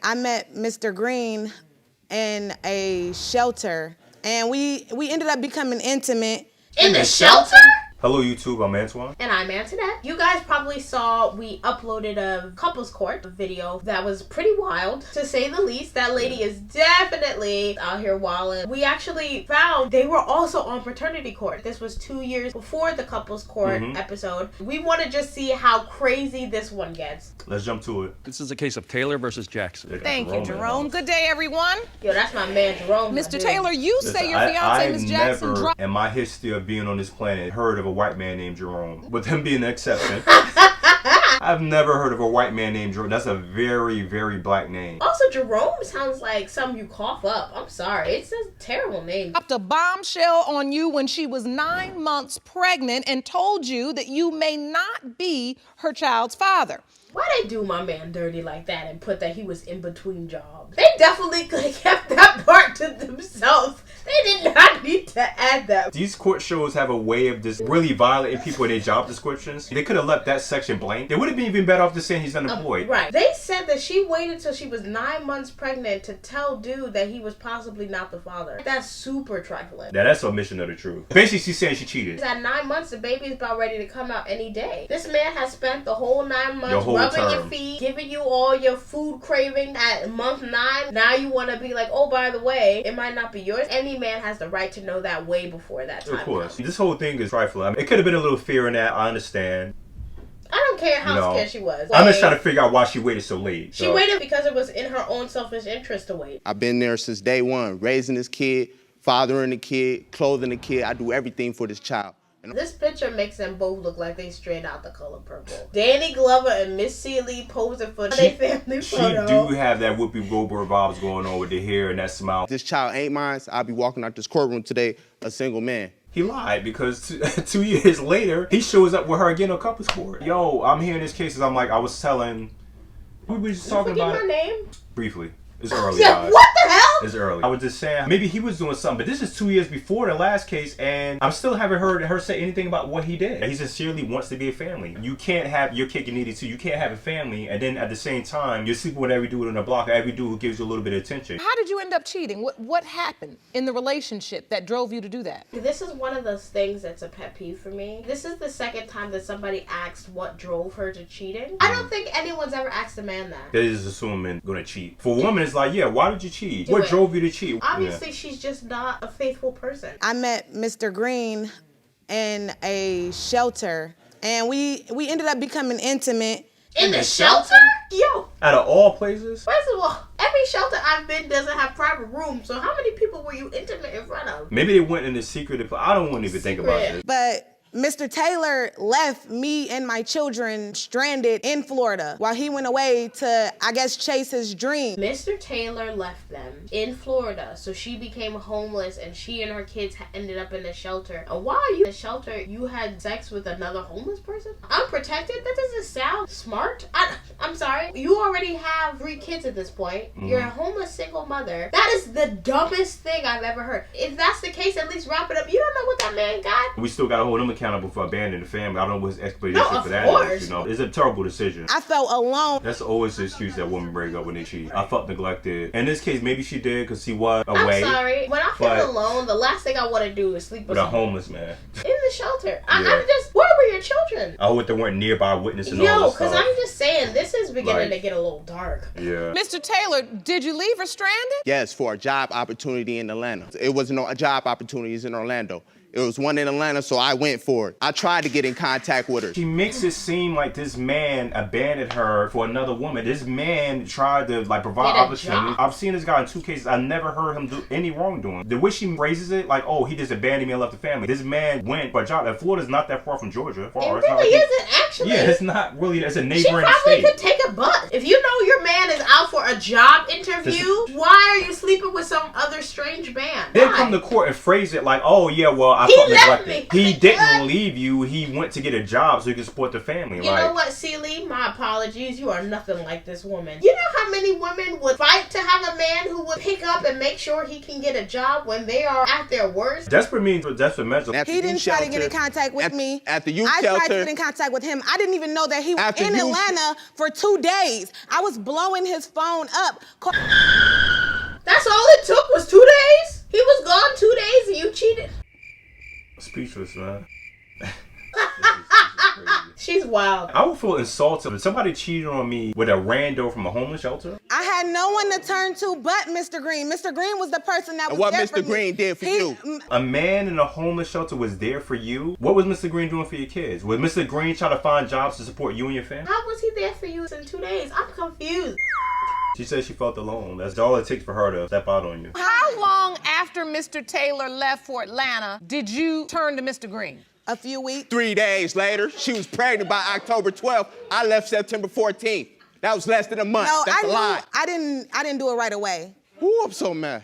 I met Mr. Green in a shelter, and we ended up becoming intimate. In the shelter? Hello YouTube, I'm Antoine. And I'm Antoinette. You guys probably saw we uploaded a couples court video that was pretty wild, to say the least. That lady is definitely out here wilding. We actually found they were also on paternity court. This was 2 years before the couples court episode. We want to just see how crazy this one gets. Let's jump to it. This is a case of Taylor versus Jackson. Thank you, Jerome. Good day, everyone. Yo, that's my man, Jerome. Mr. Taylor, you say your fiance, Ms. Jackson, never, in my history of being on this planet, heard of a white man named Jerome. With him being the exception. I've never heard of a white man named Jerome. That's a very, very black name. Also, Jerome sounds like something you cough up. I'm sorry. It's a terrible name. Dropped a bombshell on you when she was 9 months pregnant and told you that you may not be her child's father. Why they do my man dirty like that and put that he was in between jobs? They definitely could have kept that part to themselves. They did not need to add that. These court shows have a way of just really violating people in their job descriptions. They could have left that section blank. They would have been even better off just saying he's unemployed. Right. They said that she waited till she was 9 months pregnant to tell dude that he was possibly not the father. That's super trifling. Now that's omission of the truth. Basically, she's saying she cheated. At 9 months, the baby's about ready to come out any day. This man has spent the whole 9 months rubbing your feet, giving you all your food craving at month 9. Now you want to be like, oh, by the way, it might not be yours. Any man has the right to know that way before that time. Of course. This whole thing is trifling. I mean, it could have been a little fear in that. I understand. I don't care how scared she was. I'm just trying to figure out why she waited so late. She waited because it was in her own selfish interest to wait. I've been there since day one, raising this kid, fathering the kid, clothing the kid. I do everything for this child. This picture makes them both look like they straight out The Color Purple. Danny Glover and Miss Celie posing for their family photo. She do have that Whoopi Goldberg vibes going on with the hair and that smile. This child ain't mine, so I'll be walking out this courtroom today a single man. He lied because 2 years later, he shows up with her again on couples court. Yo, I'm hearing these cases. I'm like, I was telling... We were just talking about her name? Briefly. It's early, yeah, guys. what the hell? It's early. I was just saying, maybe he was doing something, but this is 2 years before the last case, and I still haven't heard her say anything about what he did. He sincerely wants to be a family. You can't have your cake and eat it too. You can't have a family, and then at the same time, you're sleeping with every dude on the block, every dude who gives you a little bit of attention. How did you end up cheating? What happened in the relationship that drove you to do that? This is one of those things that's a pet peeve for me. This is the second time that somebody asked what drove her to cheating. I don't think anyone's ever asked a man that. They just assume men gonna cheat. For a woman, it's like, yeah, why did you cheat? What drove you to cheat? Obviously, she's just not a faithful person. I met Mr. Green in a shelter, and we ended up becoming intimate. In the shelter? Yo. Out of all places? First of all, every shelter I've been doesn't have private rooms, so how many people were you intimate in front of? Maybe they went in the secret. I don't want to even think about this. But Mr. Taylor left me and my children stranded in Florida while he went away to, I guess, chase his dream. Mr. Taylor left them in Florida, so she became homeless and she and her kids ended up in the shelter. And while you in the shelter, you had sex with another homeless person? Unprotected? That doesn't sound smart. I'm sorry. You already have 3 kids at this point. You're a homeless single mother. That is the dumbest thing I've ever heard. If that's the case, at least wrap it up. You don't know what that man got. We still gotta hold him accountable for abandoning the family. I don't know what his explanation for that is. You know, it's a terrible decision. I felt alone. That's always the excuse that women break up when they cheat. I felt neglected. In this case, maybe she did because he was away. I'm sorry. When I feel alone, the last thing I want to do is sleep with a homeless man in the shelter. I'm just. Where were your children? I hope they weren't nearby witnessing all this stuff. Because I'm just saying, this is beginning to get a little dark. Yeah. Mr. Taylor, did you leave her stranded? Yes, for a job opportunity in Atlanta. It wasn't no job opportunities in Orlando. It was one in Atlanta, so I went for it. I tried to get in contact with her. She makes it seem like this man abandoned her for another woman. This man tried to provide opportunity. I've seen this guy in 2 cases. I never heard him do any wrongdoing. The way she phrases it, like, oh, he just abandoned me and left the family. This man went for a job. And Florida's not that far from Georgia. It really isn't, actually. Yeah, it's not really. It's a neighboring state. She probably could take a bus. If you know your man is out for a job interview, why are you sleeping with some other strange man? They'll come to court and phrase it like, oh, yeah, well, I He felt left neglected. me. He didn't leave you. He went to get a job so he could support the family. You like, know what, Celie? My apologies. You are nothing like this woman. You know how many women would fight to have a man who would pick up and make sure he can get a job when they are at their worst? desperate means desperate measures. At the He youth didn't try to get in shelter- contact with me. At the youth I tried to shelter. get in contact with him. I didn't even know that he was After in you- Atlanta for 2 days. I was blowing his phone up. That's all it took was 2 days? He was gone 2 days and you cheated? Speechless, man. She's wild. I would feel insulted if somebody cheated on me with a rando from a homeless shelter. I had no one to turn to but Mr. Green. Mr. Green was the person that was what there Mr. for me. Green did for you? A man in a homeless shelter was there for you. What was Mr. Green doing for your kids? Was Mr. Green trying to find jobs to support you and your family? How was he there for you in 2 days? I'm confused. She said she felt alone. That's all it takes for her to step out on you. How long after Mr. Taylor left for Atlanta did you turn to Mr. Green? A few weeks. 3 days later, she was pregnant by October 12th. I left September 14th. That was less than a month. No, That's a lie. I didn't do it right away. Ooh, I'm so mad.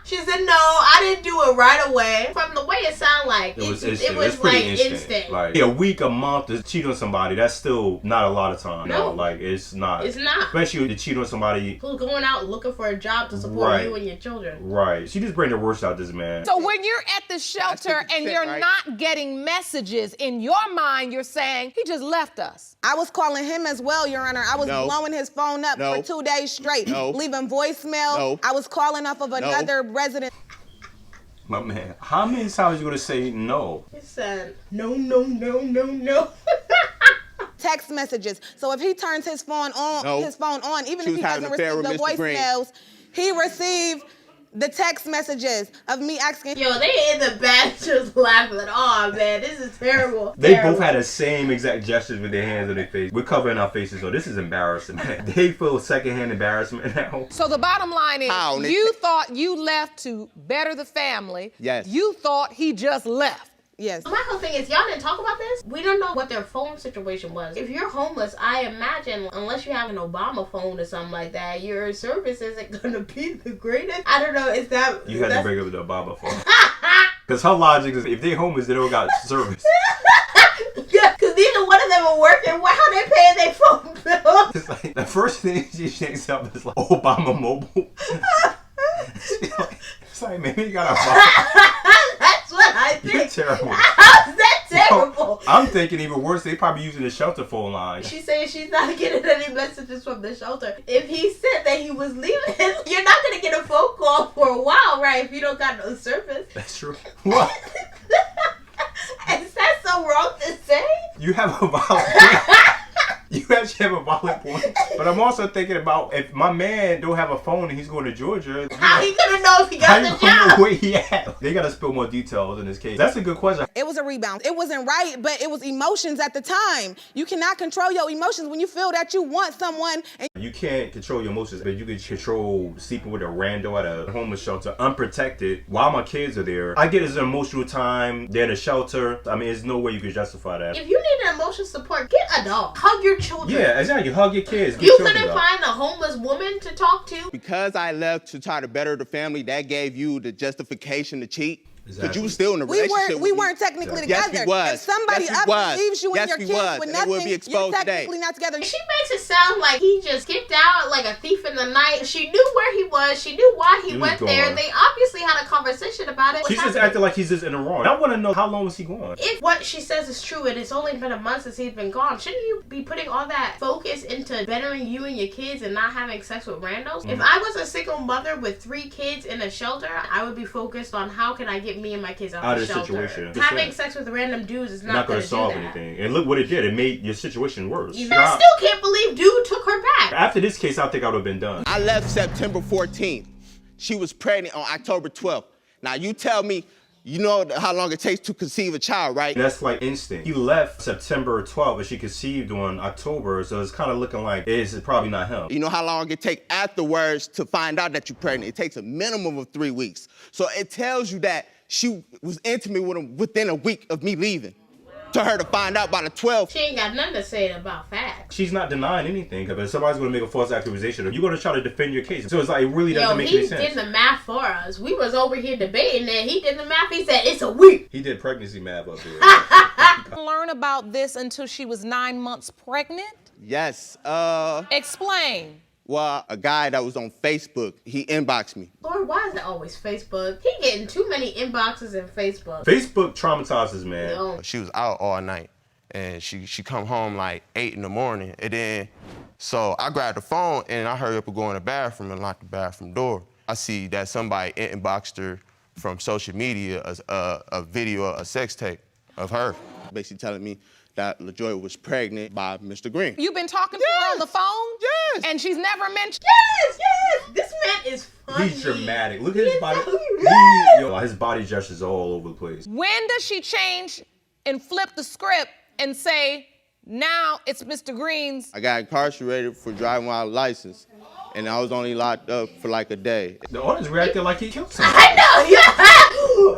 She said, no, I didn't do it right away. From the way it sounded like, It was it instant. was It's pretty like instant. Like a week, a month to cheat on somebody, that's still not a lot of time. No. Like it's not. It's not. Especially to cheat on somebody. Who's going out looking for a job to support Right. you and your children. Right. She just bring the worst out this man. So when you're at the shelter and 50%, you're right? not getting messages, in your mind you're saying, he just left us. I was calling him as well, Your Honor. I was No. blowing his phone up No. for 2 days straight, No. leaving voicemail. No. I was calling off of another resident. My man, how many times you gonna say no? He said, no, no, no, no, no. Text messages. So if he turns his phone on, No. even She if was he having doesn't an affair receive the with Mr. Green. voicemails, he received the text messages of me asking. Yo, they in the back just laughing. Oh, man, this is terrible. They Terrible. both had the same exact gestures with their hands on their face. We're covering our faces, so this is embarrassing, man. They feel secondhand embarrassment now. So the bottom line is, How? you thought you left to better the family. Yes. You thought he just left. Yes. My whole thing is, y'all didn't talk about this? We don't know what their phone situation was. If you're homeless, I imagine, unless you have an Obama phone or something like that, your service isn't gonna be the greatest. I don't know, is that... You had to bring up the Obama phone. Because her logic is if they're homeless, they don't got service. Yeah, because neither one of them are working. How they paying their phone bill? It's like the first thing she thinks of is like Obama mobile. It's like maybe you got a That's what I You're think. terrible. How's that terrible? I'm thinking even worse. They probably using the shelter phone line. She's saying she's not getting any messages from the shelter. If he said that he was leaving, you're not going to get a phone call for a while, right? If you don't got no service. That's true. What? Is that so wrong to say? You have a valid point. You actually have a valid point. But I'm also thinking about if my man don't have a phone and he's going to Georgia. How he gonna know if he How got you the gonna know job? where he at? They gotta spill more details in this case. That's a good question. It was a rebound. It wasn't right, but it was emotions at the time. You cannot control your emotions when you feel that you want someone. And You can't control your emotions, but you can control sleeping with a rando at a homeless shelter, unprotected, while my kids are there. I get it's an emotional time. They're in a shelter. I mean, there's no way you can justify that. If you need an emotional support, get a dog. Hug your children. Yeah, exactly. Hug your kids. Get You children couldn't up. find a homeless woman to talk to? Because I left to try to better the family, that gave you the justification to cheat. Because Exactly. you was still in a we relationship we with weren't me. technically Yes, together. we was. If somebody Yes, we was. leaves you Yes, and your we kids was. with And it will nothing, be you're exposed today. technically not together. She makes it sound like he just skipped out like a thief in the night. She knew where he was. She knew why he He was went there. gone. They obviously had a conversation about it. She's just acting like he's just in the wrong. I want to know how long was he gone? If what she says is true and it's only been a month since he's been gone, shouldn't you be putting all that focus into bettering you and your kids and not having sex with randos? If I was a single mother with 3 kids in a shelter, I would be focused on how can I get me and my kids out Out of of the the shelter. situation. Having sex with random dudes is Not not going going to to solve do that. anything. And look what it did. It made your situation worse. Even I still can't believe dude took her back. After this case, I think I would have been done. I left September 14th. She was pregnant on October 12th. Now you tell me, you know how long it takes to conceive a child, right? That's like instant. He left September 12th, and she conceived on October, so it's kind of looking like it's probably not him. You know how long it takes afterwards to find out that you're pregnant? It takes a minimum of 3 weeks. So it tells you that she was intimate with him within a week of me leaving. to her to find out by the 12th. She ain't got nothing to say about facts. She's not denying anything, but somebody's going to make a false accusation. You're going to try to defend your case. So it's like, it really doesn't make any sense. He did the math for us. We was over here debating that. He did the math. He said, it's a week. He did pregnancy math up here. Learn about this until she was 9 months pregnant? Yes. Explain. Well, a guy that was on Facebook, he inboxed me. Lord, why is it always Facebook? He getting too many inboxes in Facebook. Facebook traumatizes, man. Yo. She was out all night, and she come home like 8 in the morning, and then, so I grabbed the phone, and I hurry up and go in the bathroom and lock the bathroom door. I see that somebody inboxed her from social media a video, a sex tape of her. Basically telling me that LaJoy was pregnant by Mr. Green. You've been talking to her on the phone? Yes. And she's never mentioned. Yes. This man is funny. He's dramatic. Look at his body. His body gestures all over the place. When does she change and flip the script and say, now it's Mr. Green's? I got incarcerated for driving without a license, and I was only locked up for like a day. The audience reacted like he killed somebody. I know, yeah.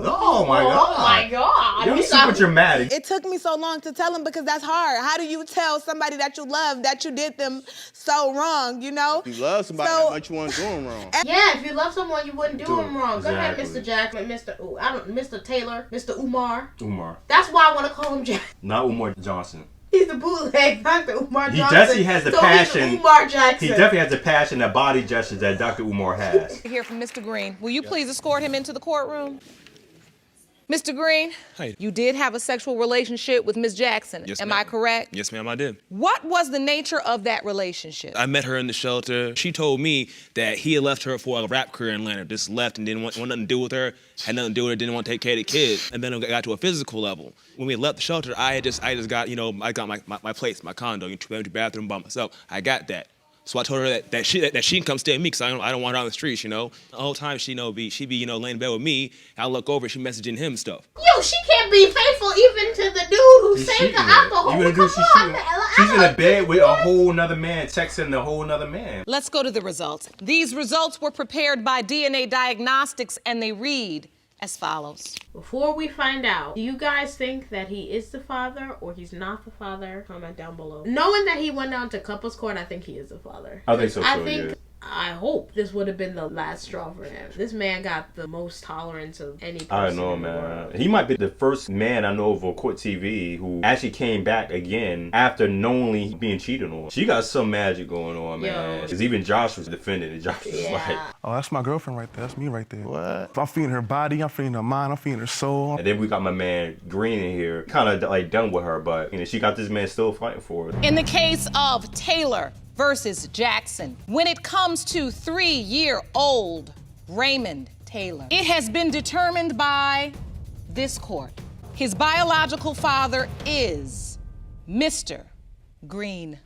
Oh my God. Oh my God. You're super dramatic. It took me so long to tell him because that's hard. How do you tell somebody that you love that you did them so wrong, you know? If you love somebody, how much you want to do them wrong? Yeah, if you love someone, you wouldn't do Do him wrong. Go ahead, exactly. Mr. Jackman, Mr. Taylor, Mr. Umar. Umar. That's why I want to call him Jack. Not Umar Johnson. He's the bootleg Dr. Umar He Johnson. definitely has the passion. He's Umar Jackson. He definitely has the passion, that body gestures that Dr. Umar has. Hear from Mr. Green. Will you please escort him into the courtroom? Mr. Green, Hi. you did have a sexual relationship with Ms. Jackson. Yes, Am ma'am. I correct? Yes, ma'am, I did. What was the nature of that relationship? I met her in the shelter. She told me that he had left her for a rap career in Atlanta, just left and didn't want nothing to do with her, had nothing to do with her, didn't want to take care of the kids. And then it got to a physical level. When we left the shelter, I just got, I got my place, my condo, two bathroom by myself. I got that. So I told her that she can come stay with me because I don't want her on the streets, you know. The whole time she be laying in bed with me. I look over, she messaging him stuff. Yo, she can't be faithful even to the dude who saved the alcohol. Even the dude she's in a bed with a whole nother man, texting a whole nother man. Let's go to the results. These results were prepared by DNA Diagnostics and they read as follows. Before we find out, do you guys think that he is the father or he's not the father? Comment down below. Knowing that he went down to couples court, I think he is the father. I think so too, yeah. I hope this would have been the last straw for him. This man got the most tolerance of any person. I know, in the man. world. He might be the first man I know of Court TV who actually came back again after knowingly being cheated on. She got some magic going on, man. Because even Josh was defending it. Josh was like, oh, that's my girlfriend right there. That's me right there. What? I'm feeding her body, I'm feeding her mind, I'm feeding her soul. and then we got my man Green in here, kind of like done with her, but she got this man still fighting for her. In the case of Taylor versus Jackson, when it comes to 3-year-old Raymond Taylor, it has been determined by this court. His biological father is Mr. Green.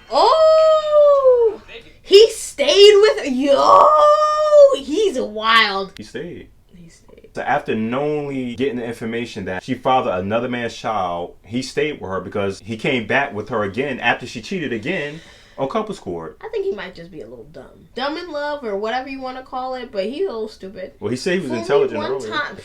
Oh, he stayed with her. Yo, he's wild. He stayed. He stayed. So after knowingly getting the information that she fathered another man's child, he stayed with her because he came back with her again after she cheated again on couples court. I think he might just be a little dumb. Dumb in love or whatever you want to call it, but he's a little stupid. Well, he said he was Fool me intelligent one earlier. time.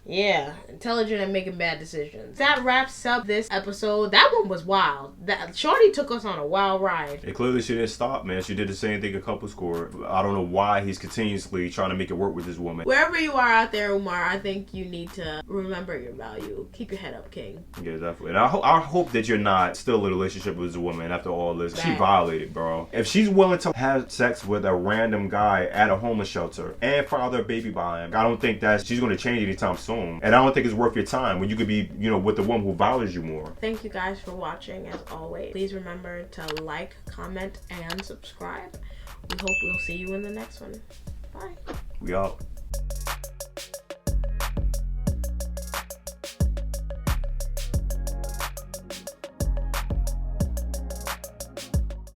Yeah, intelligent and making bad decisions. That wraps up this episode. That one was wild. That Shorty took us on a wild ride. And clearly she didn't stop, man. She did the same thing in couples court. I don't know why he's continuously trying to make it work with this woman. Wherever you are out there, Umar, I think you need to remember your value. Keep your head up, King. Yeah, definitely. And I hope that you're not still in a relationship with this woman after all this. She Right. violated, bro. If she's willing to have sex with a random guy at a homeless shelter and father a baby by him, I don't think that she's going to change anytime soon. And I don't think it's worth your time when you could be, with the woman who values you more. Thank you guys for watching, as always. Please remember to like, comment, and subscribe. We hope we'll see you in the next one. Bye. We out.